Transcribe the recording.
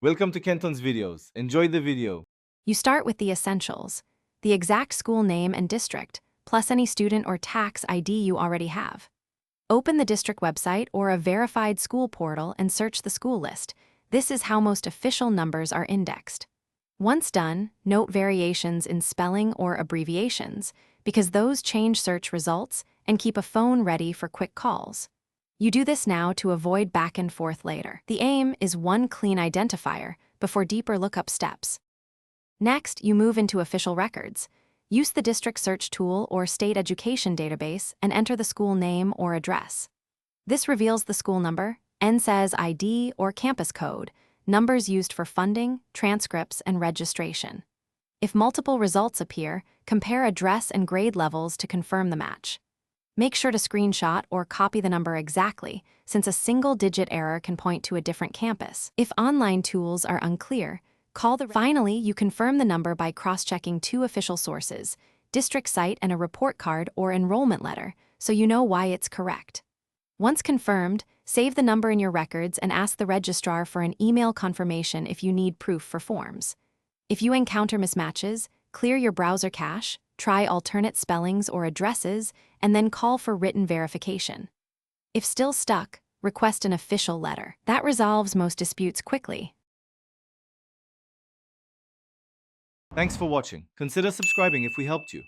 Welcome to Kenton's videos. Enjoy the video. You start with the essentials, the exact school name and district, plus any student or tax ID you already have. Open the district website or a verified school portal and search the school list. This is how most official numbers are indexed. Once done, note variations in spelling or abbreviations, because those change search results and keep a phone ready for quick calls. You do this now to avoid back and forth later. The aim is one clean identifier before deeper lookup steps. Next, you move into official records. Use the district search tool or state education database and enter the school name or address. This reveals the school number, NSAS ID, or campus code, numbers used for funding, transcripts, and registration. If multiple results appear, compare address and grade levels to confirm the match. Make sure to screenshot or copy the number exactly, since a single-digit error can point to a different campus. If online tools are unclear, Finally, you confirm the number by cross-checking two official sources, district site and a report card or enrollment letter, so you know why it's correct. Once confirmed, save the number in your records and ask the registrar for an email confirmation if you need proof for forms. If you encounter mismatches, clear your browser cache, try alternate spellings or addresses, and then call for written verification. If still stuck, request an official letter. That resolves most disputes quickly. Thanks for watching. Consider subscribing if we helped you.